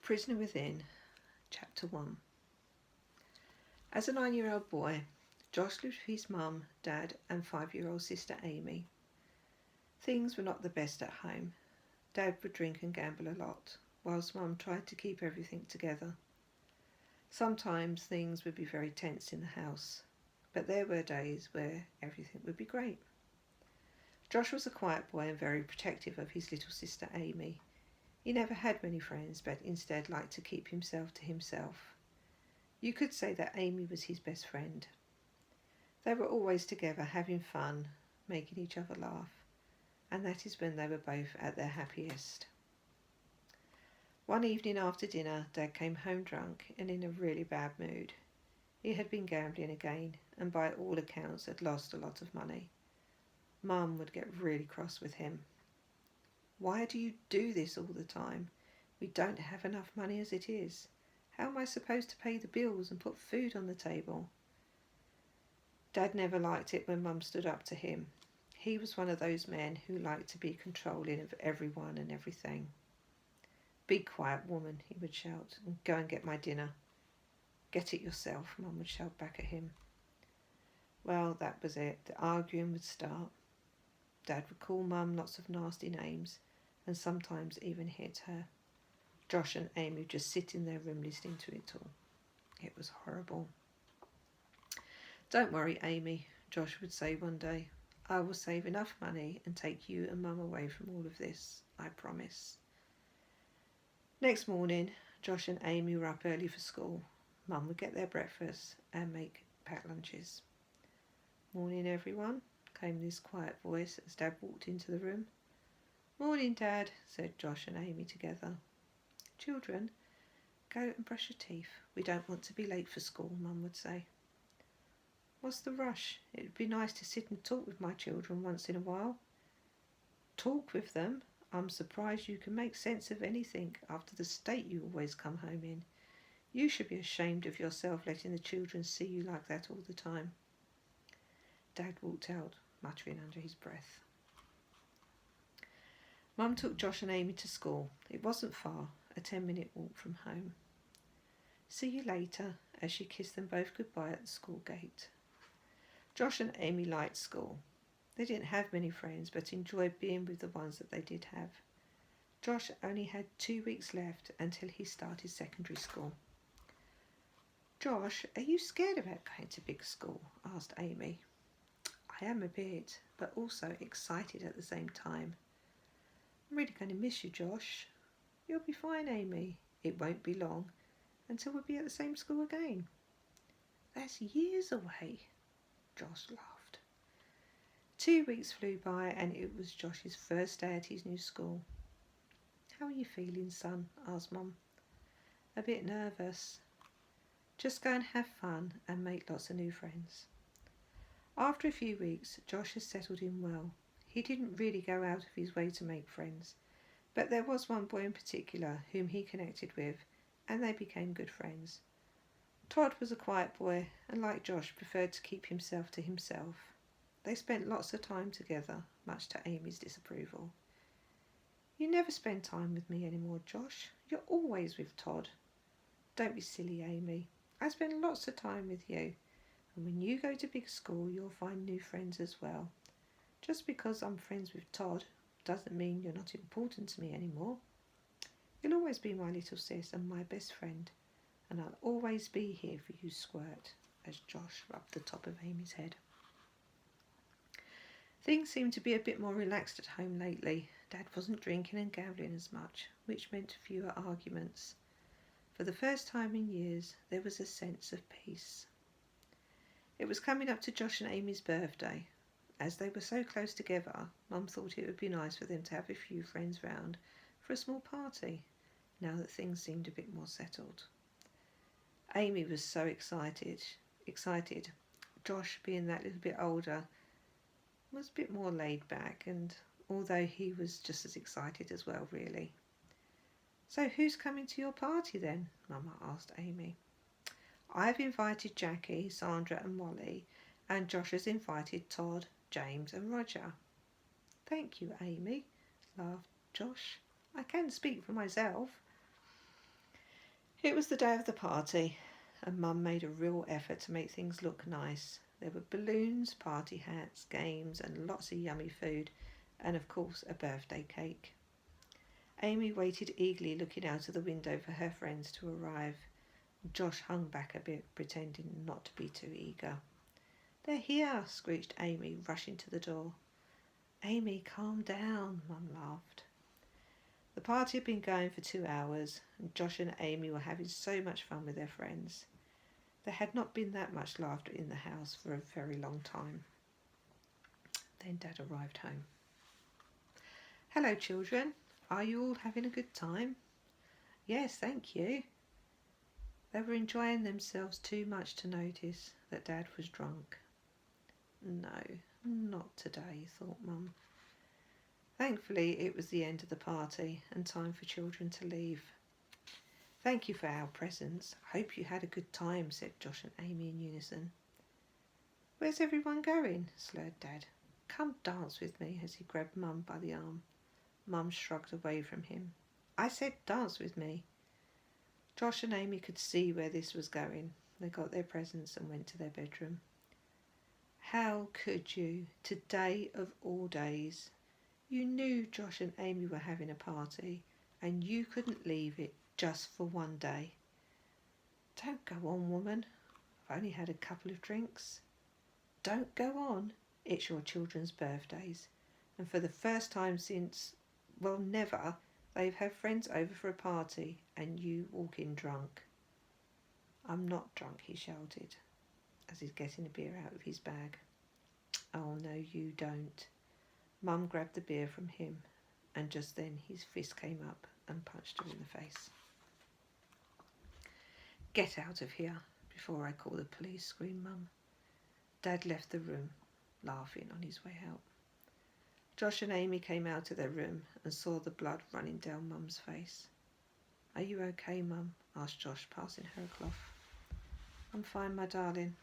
Prisoner Within, Chapter 1. As a 9-year-old boy, Josh lived with his mum, dad and 5-year-old sister Amy. Things were not the best at home. Dad would drink and gamble a lot, whilst mum tried to keep everything together. Sometimes things would be very tense in the house, but there were days where everything would be great. Josh was a quiet boy and very protective of his little sister Amy. He never had many friends, but instead liked to keep himself to himself. You could say that Amy was his best friend. They were always together, having fun, making each other laugh, and that is when they were both at their happiest. One evening after dinner, Dad came home drunk and in a really bad mood. He had been gambling again, and by all accounts had lost a lot of money. Mum would get really cross with him. "Why do you do this all the time? We don't have enough money as it is. How am I supposed to pay the bills and put food on the table?" Dad never liked it when Mum stood up to him. He was one of those men who liked to be controlling of everyone and everything. "Be quiet, woman," he would shout, "and go and get my dinner." "Get it yourself," Mum would shout back at him. Well, that was it. The arguing would start. Dad would call Mum lots of nasty names and sometimes even hit her. Josh and Amy would just sit in their room listening to it all. It was horrible. "Don't worry, Amy," Josh would say one day. "I will save enough money and take you and Mum away from all of this, I promise." Next morning, Josh and Amy were up early for school. Mum would get their breakfast and make packed lunches. "Morning, everyone," came this quiet voice as Dad walked into the room. "Morning, Dad," said Josh and Amy together. "Children, go and brush your teeth. We don't want to be late for school," Mum would say. "What's the rush? It would be nice to sit and talk with my children once in a while." "Talk with them? I'm surprised you can make sense of anything after the state you always come home in. You should be ashamed of yourself letting the children see you like that all the time." Dad walked out, muttering under his breath. Mum took Josh and Amy to school. It wasn't far, a 10-minute walk from home. "See you later," as she kissed them both goodbye at the school gate. Josh and Amy liked school. They didn't have many friends, but enjoyed being with the ones that they did have. Josh only had 2 weeks left until he started secondary school. "Josh, are you scared about going to big school?" asked Amy. "I am a bit, but also excited at the same time." "I'm really going to miss you, Josh." "You'll be fine, Amy. It won't be long until we'll be at the same school again." "That's years away." Josh laughed. 2 weeks flew by and it was Josh's first day at his new school. "How are you feeling, son?" asked Mum. "A bit nervous." "Just go and have fun and make lots of new friends." After a few weeks, Josh had settled in well. He didn't really go out of his way to make friends, but there was one boy in particular whom he connected with, and they became good friends. Todd was a quiet boy, and like Josh, preferred to keep himself to himself. They spent lots of time together, much to Amy's disapproval. "You never spend time with me anymore, Josh. You're always with Todd." "Don't be silly, Amy. I spend lots of time with you. And when you go to big school, you'll find new friends as well. Just because I'm friends with Todd doesn't mean you're not important to me anymore. You'll always be my little sis and my best friend, and I'll always be here for you, Squirt," as Josh rubbed the top of Amy's head. Things seemed to be a bit more relaxed at home lately. Dad wasn't drinking and gambling as much, which meant fewer arguments. For the first time in years, there was a sense of peace. It was coming up to Josh and Amy's birthday. As they were so close together, Mum thought it would be nice for them to have a few friends round for a small party, now that things seemed a bit more settled. Amy was so excited. Josh, being that little bit older, was a bit more laid back, and although he was just as excited as well, really. "So who's coming to your party then?" Mama asked Amy. "I've invited Jackie, Sandra and Molly, and Josh has invited Todd, James and Roger." "Thank you, Amy," laughed Josh. "I can speak for myself." It was the day of the party, and Mum made a real effort to make things look nice. There were balloons, party hats, games, and lots of yummy food, and of course a birthday cake. Amy waited eagerly, looking out of the window for her friends to arrive. Josh hung back a bit, pretending not to be too eager. "They're here," screeched Amy, rushing to the door. "Amy, calm down," Mum laughed. The party had been going for 2 hours, and Josh and Amy were having so much fun with their friends. There had not been that much laughter in the house for a very long time. Then Dad arrived home. "Hello, children. Are you all having a good time?" "Yes, thank you." They were enjoying themselves too much to notice that Dad was drunk. No, not today, thought Mum. Thankfully, it was the end of the party and time for children to leave. "Thank you for our presents. Hope you had a good time," said Josh and Amy in unison. "Where's everyone going?" slurred Dad. "Come dance with me," as he grabbed Mum by the arm. Mum shrugged away from him. "I said dance with me." Josh and Amy could see where this was going. They got their presents and went to their bedroom. How could you? Today of all days. You knew Josh and Amy were having a party, and you couldn't leave it just for one day. "Don't go on, woman. I've only had a couple of drinks." "Don't go on. It's your children's birthdays, and for the first time since, well, never, they've had friends over for a party, and you walk in drunk." "I'm not drunk," he shouted, as he's getting a beer out of his bag. "Oh, no, you don't." Mum grabbed the beer from him, and just then his fist came up and punched her in the face. "Get out of here before I call the police," screamed Mum. Dad left the room, laughing on his way out. Josh and Amy came out of their room and saw the blood running down Mum's face. "Are you okay, Mum?" asked Josh, passing her a cloth. "I'm fine, my darling.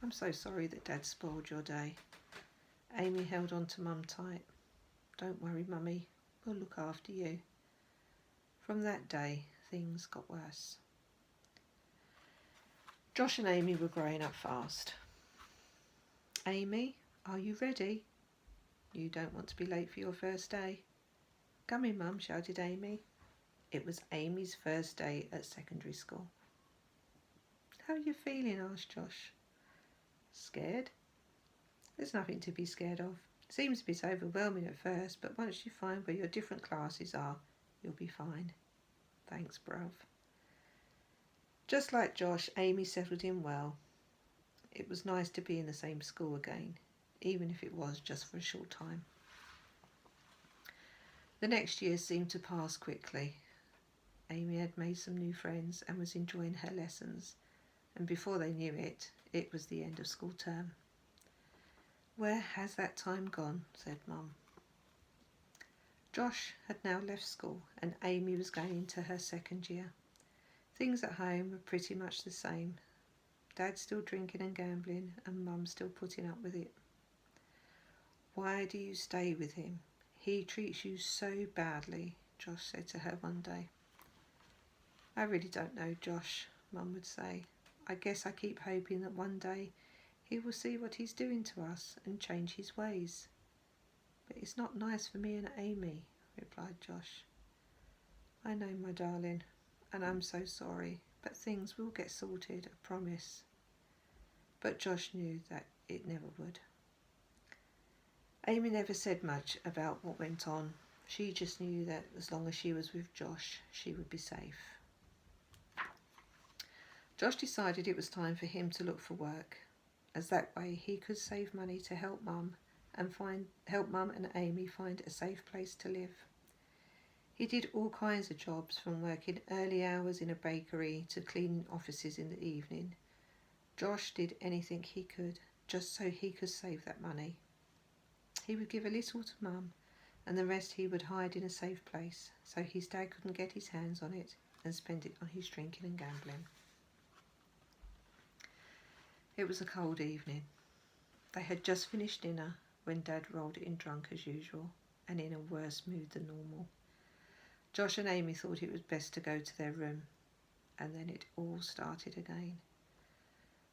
I'm so sorry that Dad spoiled your day." Amy held on to Mum tight. "Don't worry, Mummy. We'll look after you." From that day, things got worse. Josh and Amy were growing up fast. "Amy, are you ready? You don't want to be late for your first day." "Come in, Mum," shouted Amy. It was Amy's first day at secondary school. "How are you feeling?" asked Josh. "Scared?" "There's nothing to be scared of. It seems a bit overwhelming at first, but once you find where your different classes are, you'll be fine." "Thanks, bruv." Just like Josh, Amy settled in well. It was nice to be in the same school again, even if it was just for a short time. The next year seemed to pass quickly. Amy had made some new friends and was enjoying her lessons, and before they knew it, it was the end of school term. "Where has that time gone?" said Mum. Josh had now left school and Amy was going into her second year. Things at home were pretty much the same. Dad still drinking and gambling and Mum still putting up with it. "Why do you stay with him? He treats you so badly," Josh said to her one day. "I really don't know, Josh," Mum would say. "I guess I keep hoping that one day he will see what he's doing to us and change his ways." "But it's not nice for me and Amy," replied Josh. "I know, my darling, and I'm so sorry, but things will get sorted, I promise." But Josh knew that it never would. Amy never said much about what went on. She just knew that as long as she was with Josh, she would be safe. Josh decided it was time for him to look for work, as that way he could save money to help Mum and Amy find a safe place to live. He did all kinds of jobs, from working early hours in a bakery to cleaning offices in the evening. Josh did anything he could just so he could save that money. He would give a little to Mum, and the rest he would hide in a safe place so his dad couldn't get his hands on it and spend it on his drinking and gambling. It was a cold evening. They had just finished dinner when Dad rolled in drunk as usual and in a worse mood than normal. Josh and Amy thought it was best to go to their room. and then it all started again.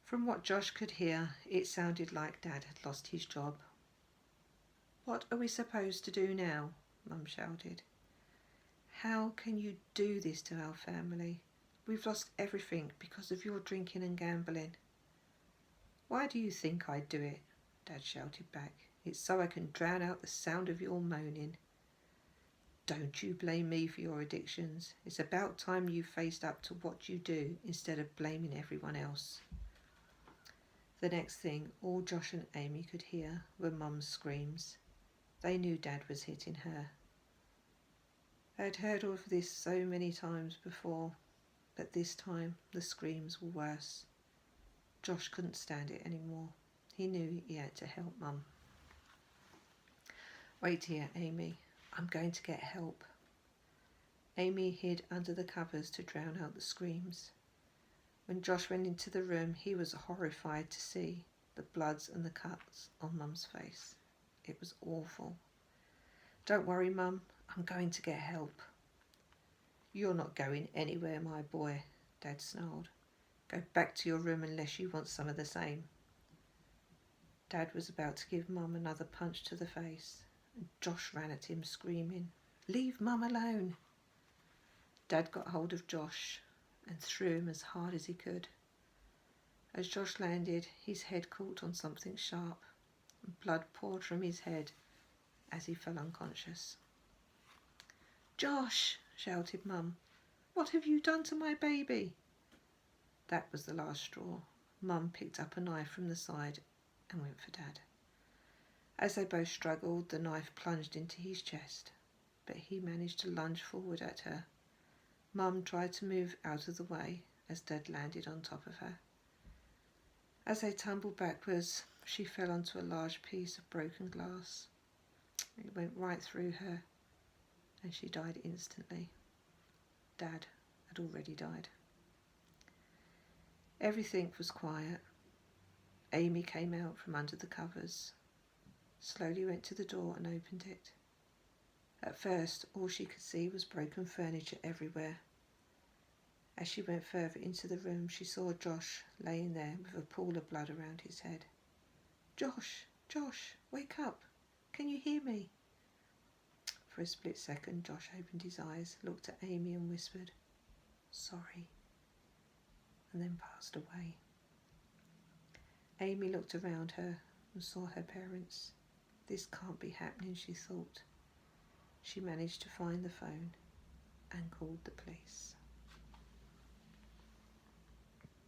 From what Josh could hear, it sounded like Dad had lost his job. "What are we supposed to do now?" Mum shouted. "How can you do this to our family? We've lost everything because of your drinking and gambling." "Why do you think I'd do it?" Dad shouted back. "It's so I can drown out the sound of your moaning." "Don't you blame me for your addictions. It's about time you faced up to what you do instead of blaming everyone else." The next thing all Josh and Amy could hear were Mum's screams. They knew Dad was hitting her. They had heard all of this so many times before, but this time the screams were worse. Josh couldn't stand it anymore. He knew he had to help Mum. "Wait here, Amy. I'm going to get help." Amy hid under the covers to drown out the screams. When Josh went into the room, he was horrified to see the bloods and the cuts on Mum's face. It was awful. "Don't worry, Mum. I'm going to get help." "You're not going anywhere, my boy," Dad snarled. "Go back to your room unless you want some of the same." Dad was about to give Mum another punch to the face, and Josh ran at him screaming, "Leave Mum alone." Dad got hold of Josh and threw him as hard as he could. As Josh landed, his head caught on something sharp, and blood poured from his head as he fell unconscious. "Josh!" shouted Mum. "What have you done to my baby?" That was the last straw. Mum picked up a knife from the side and went for Dad. As they both struggled, the knife plunged into his chest, but he managed to lunge forward at her. Mum tried to move out of the way as Dad landed on top of her. As they tumbled backwards, she fell onto a large piece of broken glass. It went right through her, and she died instantly. Dad had already died. Everything was quiet. Amy came out from under the covers, slowly went to the door and opened it. At first, all she could see was broken furniture everywhere. As she went further into the room, she saw Josh laying there with a pool of blood around his head. "Josh! Josh! Wake up! Can you hear me?" For a split second, Josh opened his eyes, looked at Amy and whispered, "Sorry," and then passed away. Amy looked around her and saw her parents. This can't be happening, she thought. She managed to find the phone and called the police.